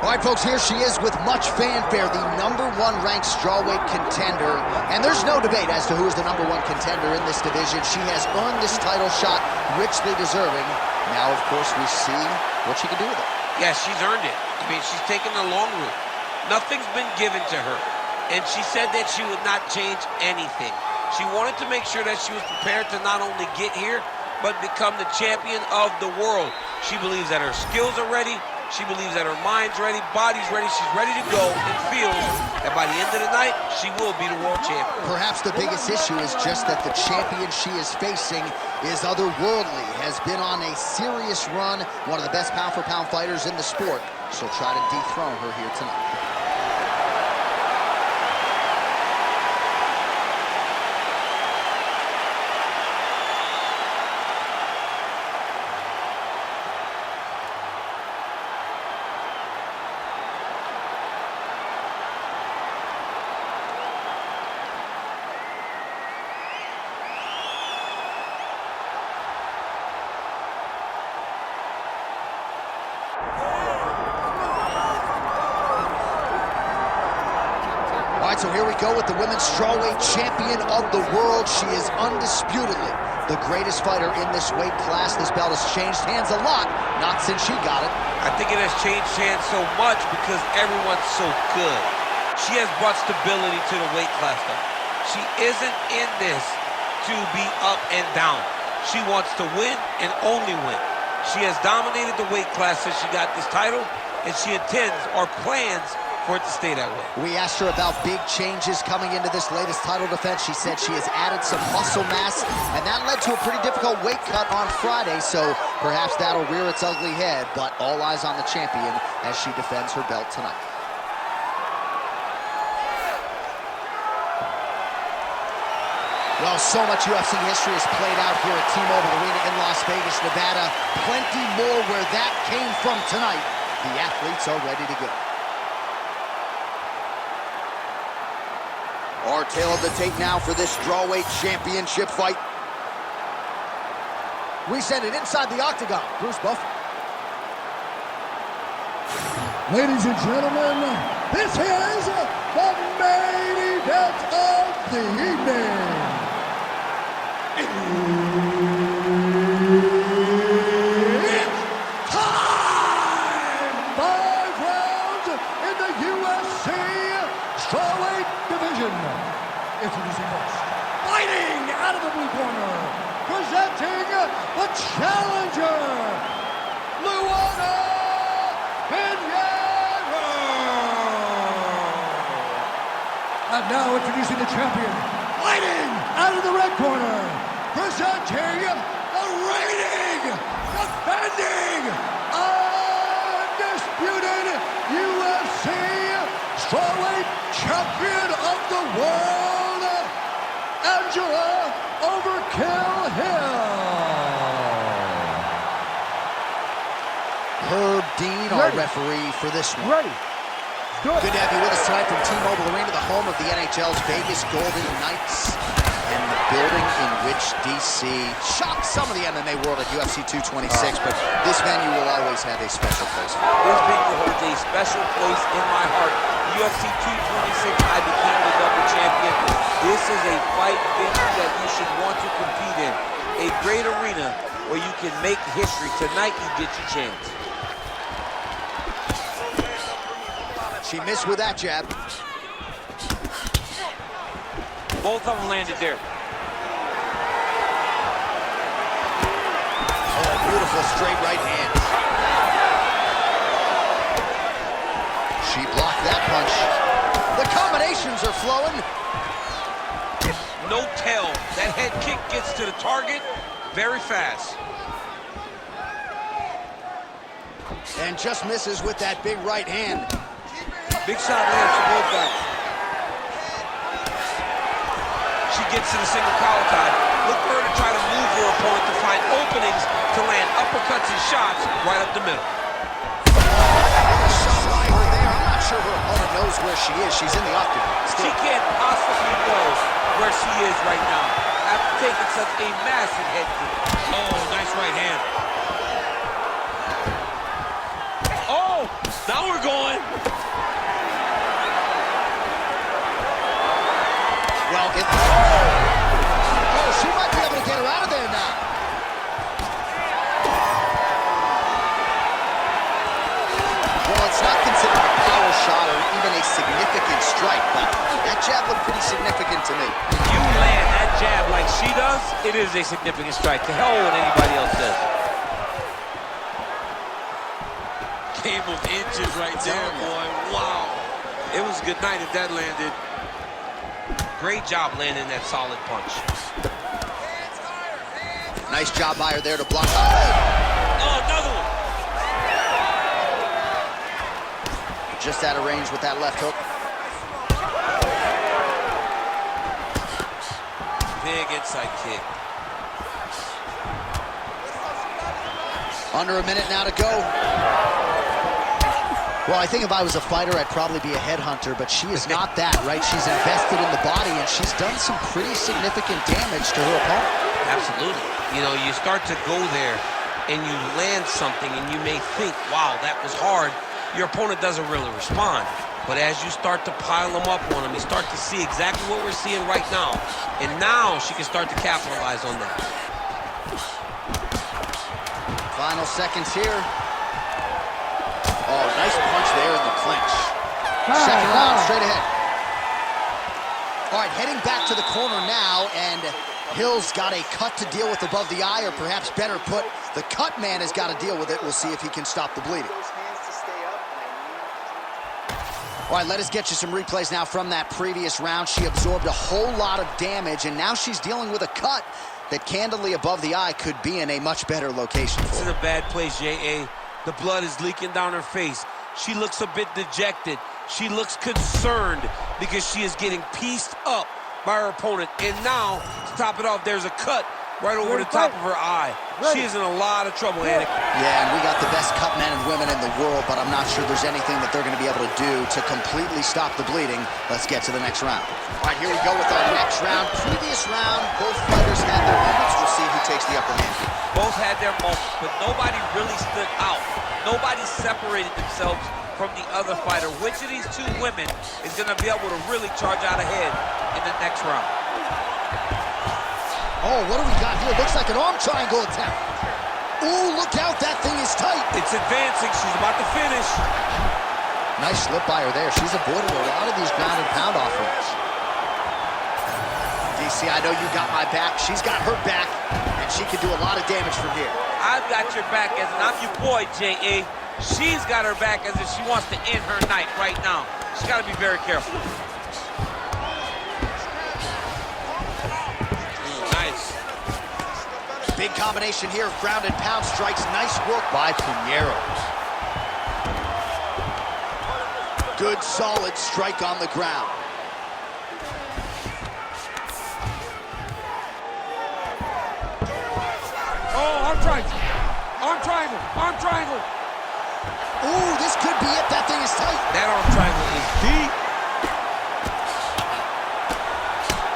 All right, folks, here she is with much fanfare, the #1 ranked strawweight contender. And there's no debate as to who is the #1 contender in this division. She has earned this title shot, richly deserving. Now, of course, we see what she can do with it. Yeah, she's earned it. I mean, she's taken the long route. Nothing's been given to her. And she said that she would not change anything. She wanted to make sure that she was prepared to not only get here, but become the champion of the world. She believes that her skills are ready. She believes that her mind's ready, body's ready. She's ready to go and feels that by the end of the night, she will be the world champion. Perhaps the biggest issue is just that the champion she is facing is otherworldly, has been on a serious run, one of the best pound-for-pound fighters in the sport. She'll try to dethrone her here tonight. So here we go with the women's strawweight champion of the world. She is undisputedly the greatest fighter in this weight class. This belt has changed hands a lot, not since she got it. I think it has changed hands so much because everyone's so good. She has brought stability to the weight class, though. She isn't in this to be up and down. She wants to win and only win. She has dominated the weight class since she got this title, and she intends or plans for it to stay that way. We asked her about big changes coming into this latest title defense. She said she has added some muscle mass, and that led to a pretty difficult weight cut on Friday, so perhaps that'll rear its ugly head, but all eyes on the champion as she defends her belt tonight. Well, so much UFC history has played out here at T-Mobile Arena in Las Vegas, Nevada. Plenty more where that came from tonight. The athletes are ready to go. Our tale of the tape now for this strawweight championship fight. We send it inside the octagon. Bruce Buffer. Ladies and gentlemen, this is the main event of the evening. It's time! 5 rounds in the UFC strawweight division. Introducing first, fighting out of the blue corner, presenting the challenger, Luana Pinheiro. And now introducing the champion, fighting out of the red corner, presenting the reigning, defending, undisputed UFC strawweight champion of the world, Angela Overkill Hill. Herb Dean, our referee for this one. Ready. Good to have you with us tonight from T-Mobile Arena, the home of the NHL's Vegas Golden Knights, and the building in which DC shocked some of the MMA world at UFC 226, but this venue will always have a special place for you. This venue holds a special place in my heart. UFC 226, I became the double champion. This is a fight venue that you should want to compete in. A great arena where you can make history. Tonight, you get your chance. She missed with that jab. Both of them landed there. Oh, beautiful straight right hand. She blocked that punch. The combinations are flowing. No tell. That head kick gets to the target very fast. And just misses with that big right hand. Big shot lands for both guys. She gets to the single collar tie. Look for her to try to move her opponent to find openings to land uppercuts and shots right up the middle. Shot by her there. I'm not sure her opponent knows where she is. She's in the octagon. She can't possibly know where she is right now after taking such a massive head kick. Oh, nice right hand. Oh, now we're going. It's not considered a power shot or even a significant strike, but that jab looked pretty significant to me. If you land that jab like she does, it is a significant strike. To hell with what anybody else says. Game of inches right there, boy. Wow. It was a good night if that landed. Great job landing that solid punch. Nice job by her there to block. Oh, another one. Just out of range with that left hook. Big inside kick. Under a minute now to go. Well, I think if I was a fighter, I'd probably be a headhunter, but she is not that, right? She's invested in the body, and she's done some pretty significant damage to her opponent. Absolutely. You know, you start to go there, and you land something, and you may think, wow, that was hard. Your opponent doesn't really respond. But as you start to pile them up on him, you start to see exactly what we're seeing right now. And now she can start to capitalize on that. Final seconds here. Oh, nice punch there in the clinch. Second round, straight ahead. All right, heading back to the corner now, and Hill's got a cut to deal with above the eye, or perhaps better put, the cut man has got to deal with it. We'll see if he can stop the bleeding. All right, let us get you some replays now from that previous round. She absorbed a whole lot of damage, and now she's dealing with a cut that candidly above the eye could be in a much better location. It's in a bad place, J.A. The blood is leaking down her face. She looks a bit dejected. She looks concerned because she is getting pieced up by her opponent. And now, to top it off, there's a cut right over the top of her eye. She is in a lot of trouble, Andy. Yeah, and we got the best cut men and women in the world, but I'm not sure there's anything that they're going to be able to do to completely stop the bleeding. Let's get to the next round. All right, here we go with our next round. Previous round, both fighters had their moments. We'll see who takes the upper hand here. Both had their moments, but nobody really stood out. Nobody separated themselves from the other fighter. Which of these two women is going to be able to really charge out ahead in the next round? Oh, what do we got here? Looks like an arm triangle attempt. Ooh, look out, that thing is tight. It's advancing, she's about to finish. Nice slip by her there. She's avoided a lot of these ground and pound offerings. DC, I know you got my back. She's got her back, and she can do a lot of damage from here. I've got your back as I'm your boy, J.A. She's got her back as if she wants to end her night right now. She's got to be very careful. Nice. Big combination here of ground and pound strikes. Nice work by Pinheiro. Good, solid strike on the ground. Oh, arm triangle. Arm triangle. Arm triangle. Ooh, this could be it. That thing is tight. That arm triangle is deep.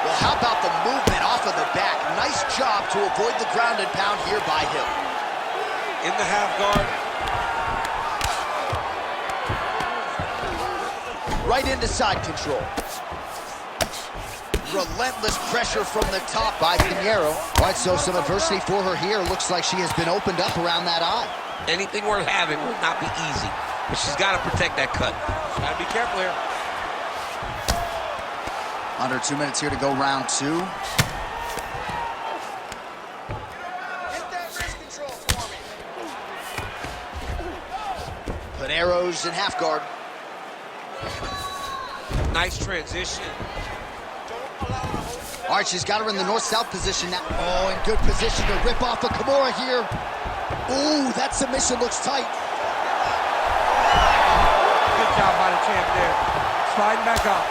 Well, how about the movement off of the back? Nice job to avoid the ground and pound here by Hill. In the half guard. Right into side control. Relentless pressure from the top by Pinheiro. All right, so some adversity for her here. Looks like she has been opened up around that eye. Anything worth having will not be easy, but she's got to protect that cut. She's got to be careful here. Under 2 minutes here to go, round two. Get that wrist control for me. Pinheiro's in half guard. Nice transition. All right, she's got her in the north-south position now. Oh, in good position to rip off a Kimura here. Ooh, that submission looks tight. Good job by the champ there. Sliding back up.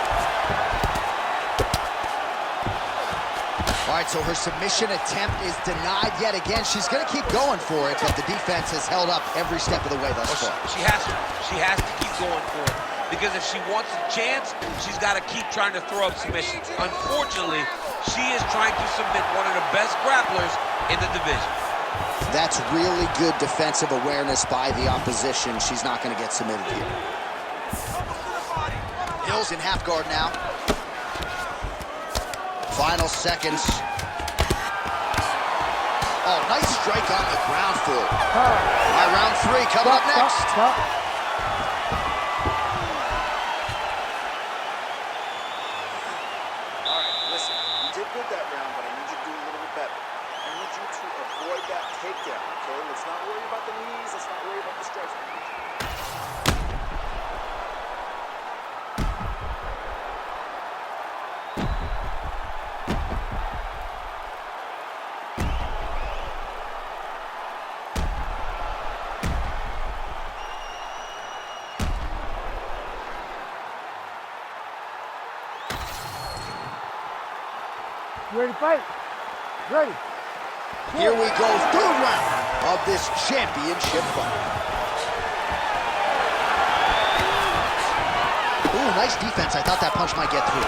All right, so her submission attempt is denied yet again. She's going to keep going for it, but the defense has held up every step of the way thus far. She has to. She has to keep going for it. Because if she wants a chance, she's got to keep trying to throw up submissions. Unfortunately, she is trying to submit one of the best grapplers in the division. That's really good defensive awareness by the opposition. She's not going to get submitted here. Hill's in half guard now. Final seconds. Oh, nice strike on the ground for it. All right, round three coming up next. You ready to fight? Ready. Here we go, third round of this championship fight. Ooh, nice defense. I thought that punch might get through.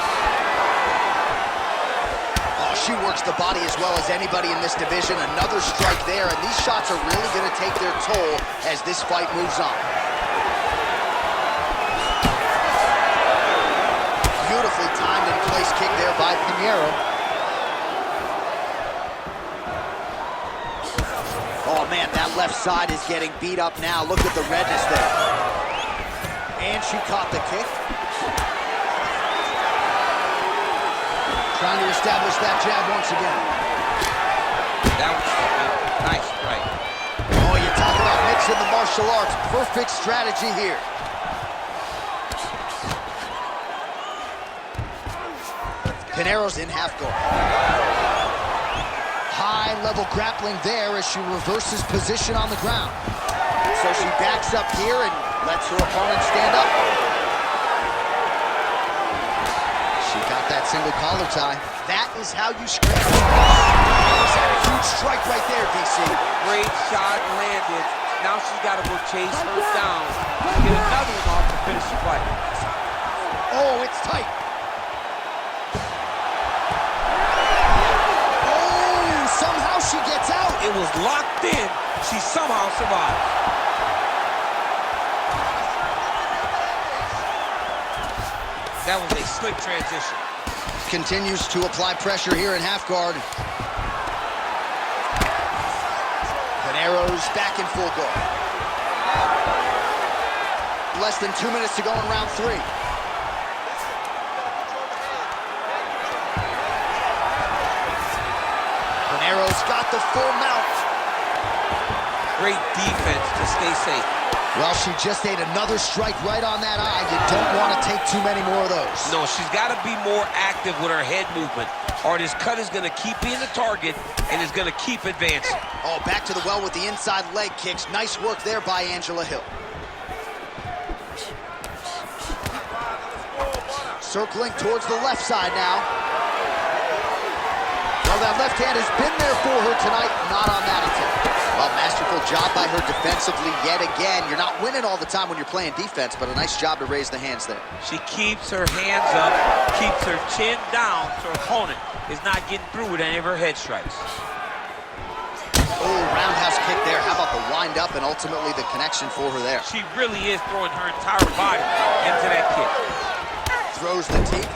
Oh, she works the body as well as anybody in this division. Another strike there, and these shots are really going to take their toll as this fight moves on. Beautifully timed and place kick there by Pinheiro. Oh man, that left side is getting beat up now. Look at the redness there. And she caught the kick. Trying to establish that jab once again. That was nice, right? Oh, you talk about mixing the martial arts. Perfect strategy here. Pinheiro's in half guard. High-level grappling there as she reverses position on the ground. So she backs up here and lets her opponent stand up. She got that single collar tie. That is how you scramble. That a huge strike right there, DC. Great shot landed. Now she's got to go chase her down. Get another one off to finish the fight. Oh, it's tight. Somehow she gets out. It was locked in. She somehow survived. That was a slick transition. Continues to apply pressure here in half guard. Pinheiro's back in full guard. Less than 2 minutes to go in round 3. Pinheiro's got the full mount. Great defense to stay safe. Well, she just ate another strike right on that eye. You don't want to take too many more of those. No, she's got to be more active with her head movement, or this cut is going to keep being the target and is going to keep advancing. Oh, back to the well with the inside leg kicks. Nice work there by Angela Hill. Circling towards the left side now. Well, that left hand has been there for her tonight, not on that attempt. Well, masterful job by her defensively yet again. You're not winning all the time when you're playing defense, but a nice job to raise the hands there. She keeps her hands up, keeps her chin down so her opponent is not getting through with any of her head strikes. Oh, roundhouse kick there. How about the wind up and ultimately the connection for her there? She really is throwing her entire body into that kick. Throws the teep.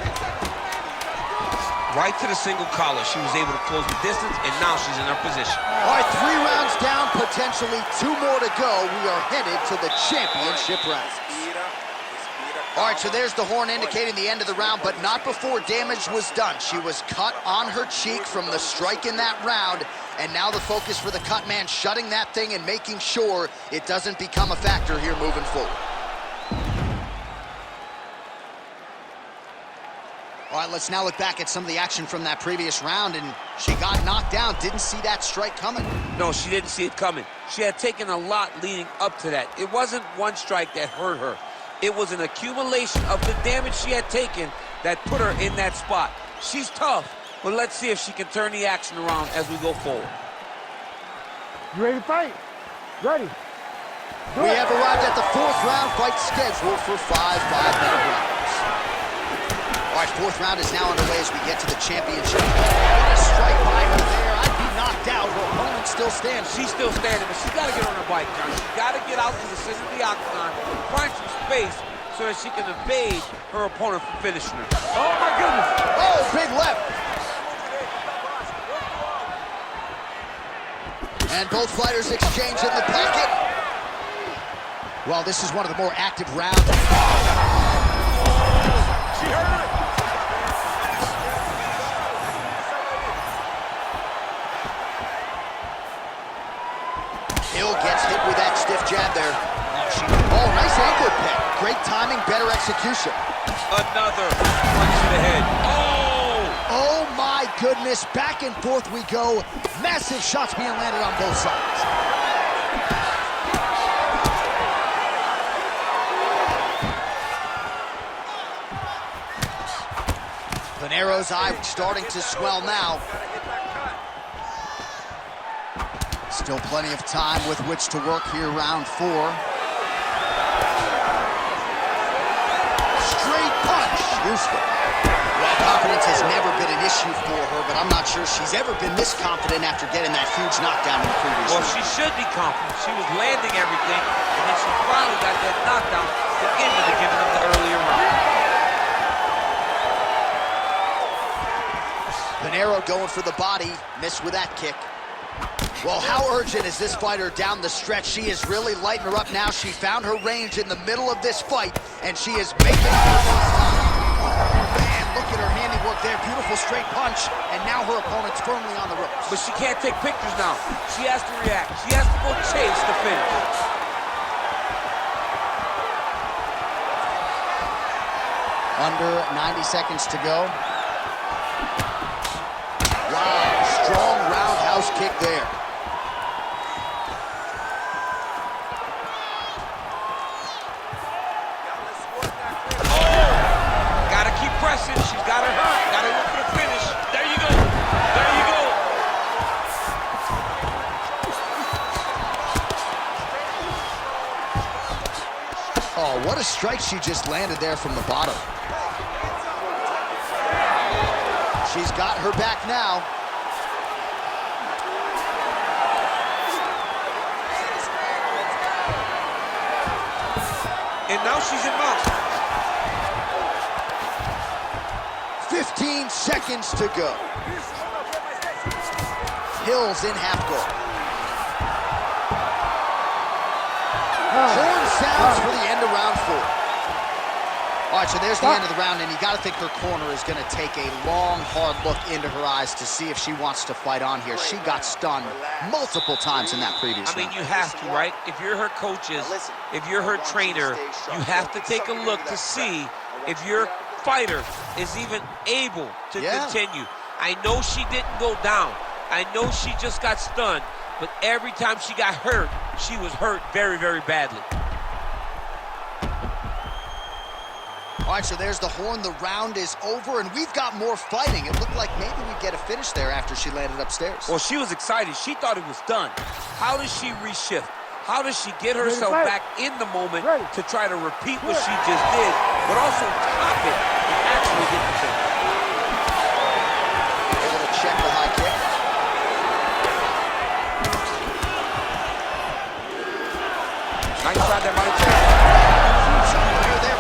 Right to the single collar. She was able to close the distance, and now she's in her position. All right, 3 rounds down, potentially 2 more to go. We are headed to the championship rounds. All right, so there's the horn indicating the end of the round, but not before damage was done. She was cut on her cheek from the strike in that round, and now the focus for the cut man, shutting that thing and making sure it doesn't become a factor here moving forward. All right, let's now look back at some of the action from that previous round, and she got knocked down. Didn't see that strike coming. No, she didn't see it coming. She had taken a lot leading up to that. It wasn't one strike that hurt her. It was an accumulation of the damage she had taken that put her in that spot. She's tough, but let's see if she can turn the action around as we go forward. You ready to fight? Ready. We have arrived at the 4th round, fight scheduled for 5 5-minute rounds. All right, 4th round is now underway as we get to the championship. What a strike by her there. I'd be knocked out. Her opponent still stands. She's still standing, but she's got to get on her bike, John. She's got to get out to the center of the octagon, find some space so that she can evade her opponent from finishing her. Oh, my goodness. Oh, big left. And both fighters exchange in the pocket. Well, this is one of the more active rounds. She hurt her. Hill gets hit with that stiff jab there. Oh, nice ankle pick. Great timing, better execution. Another punch to the head. Oh my goodness, back and forth we go. Massive shots being landed on both sides. Pinheiro Pinheiro's eye starting to swell now. Still plenty of time with which to work here, round 4. Straight punch, useful. Well, confidence has never been an issue for her, but I'm not sure she's ever been this confident after getting that huge knockdown in the previous round. Well, she should be confident. She was landing everything, and then she finally got that knockdown to end the giving of the earlier round. Pinheiro going for the body, missed with that kick. Well, how urgent is this fighter down the stretch? She is really lighting her up now. She found her range in the middle of this fight, and she is making her stop. Man, look at her handiwork there. Beautiful straight punch, and now her opponent's firmly on the ropes. But she can't take pictures now. She has to react. She has to go chase the finish. Under 90 seconds to go. Wow, strong roundhouse kick there. Gotta keep pressing. She's got her hurt. Gotta look for the finish. There you go. There you go. Oh, what a strike she just landed there from the bottom. She's got her back now. And now she's in mount. 15 seconds to go. Hill's in half guard. Horn sounds for the end of round 4. All right, so there's the end of the round, and you got to think her corner is going to take a long, hard look into her eyes to see if she wants to fight on here. She got stunned multiple times in that previous round. I mean, you have to, right? If you're her coaches, if you're her trainer, you have to take a look to see if your fighter is even able to continue. I know she didn't go down. I know she just got stunned, but every time she got hurt, she was hurt very, very badly. All right, so there's the horn. The round is over, and we've got more fighting. It looked like maybe we'd get a finish there after she landed upstairs. Well, she was excited. She thought it was done. How does she reshift? How does she get herself back in the moment to try to repeat what she just did, but also top it and actually get the finish? Able to check the high kick. Nice shot there, Mike.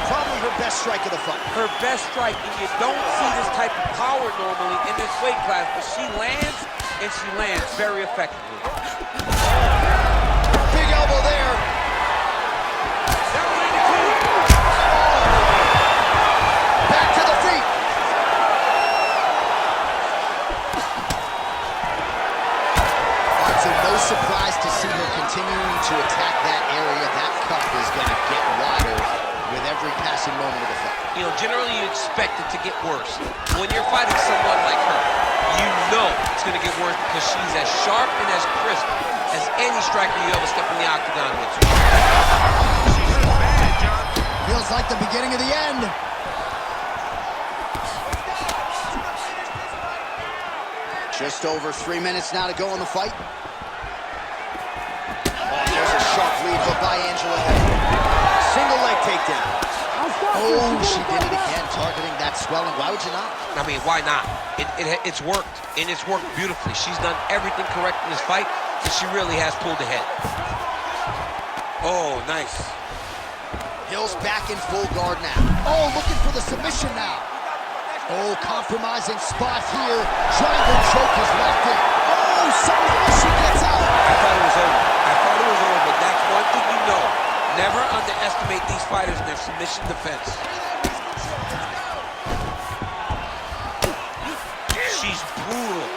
Probably her best strike of the fight. Her best strike, and you don't see this type of power normally in this weight class, but she lands, and she lands very effectively. Big elbow there. That landed clean. Back to the feet. All right, so no surprise to see her continuing to attack that area. That cup is going to get wider with every passing moment of the fight. You know, generally you expect it to get worse. When you're fighting someone like her, you know it's going to get worse because she's as sharp and as crisp as any striker you ever step in the octagon with. She's bad, John. Feels like the beginning of the end. Just over 3 minutes now to go in the fight. Oh, there's a sharp lead hook by Angela Hill. Single leg takedown. Oh, she did it again, targeting that swelling. Why would you not? I mean, why not? It's worked, and it's worked beautifully. She's done everything correct in this fight, and she really has pulled ahead. Oh, nice. Hill's back in full guard now. Oh, looking for the submission now. Oh, compromising spot here. Triangle choke is locked in. Oh, somehow she gets out. I thought it was over. But that's one thing you know. Never underestimate these fighters in their submission defense. She's brutal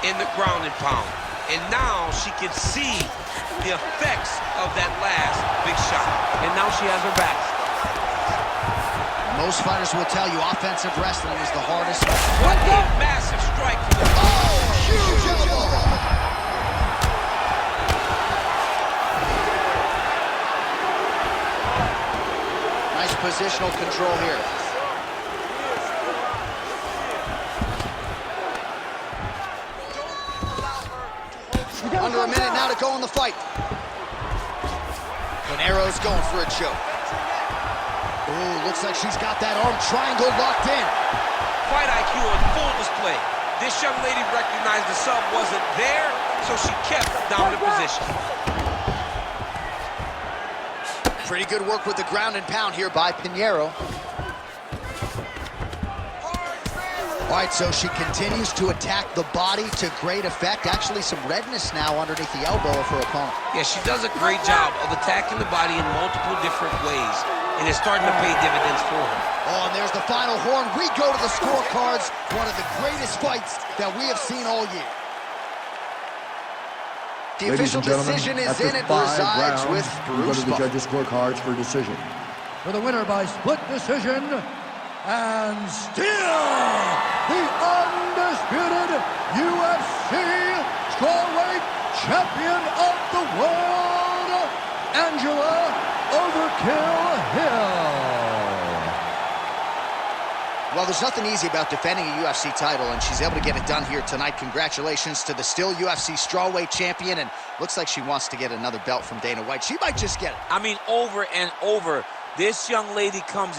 in the ground and pound. And now she can see the effects of that last big shot. And now she has her back. Most fighters will tell you offensive wrestling is the hardest. What a massive strike. Oh, huge elbow. Nice positional control here. Under a minute now to go in the fight. Pinheiro's going for a choke. Ooh, looks like she's got that arm triangle locked in. Fight IQ on full display. This young lady recognized the sub wasn't there, so she kept dominant position. Pretty good work with the ground and pound here by Pinheiro. All right, so she continues to attack the body to great effect. Actually, some redness now underneath the elbow of her opponent. Yeah, she does a great job of attacking the body in multiple different ways, and it's starting to pay dividends for her. Oh, and there's the final horn. We go to the scorecards. One of the greatest fights that we have seen all year. The official decision is in. It resides with Bruce. Go to the judges' scorecards for decision. For the winner by split decision, and still the undisputed UFC strawweight champion of the world, Angela Overkill Hill. Well, there's nothing easy about defending a UFC title, and she's able to get it done here tonight. Congratulations to the still UFC strawweight champion, and looks like she wants to get another belt from Dana White. She might just get it. I mean, over and over, this young lady comes in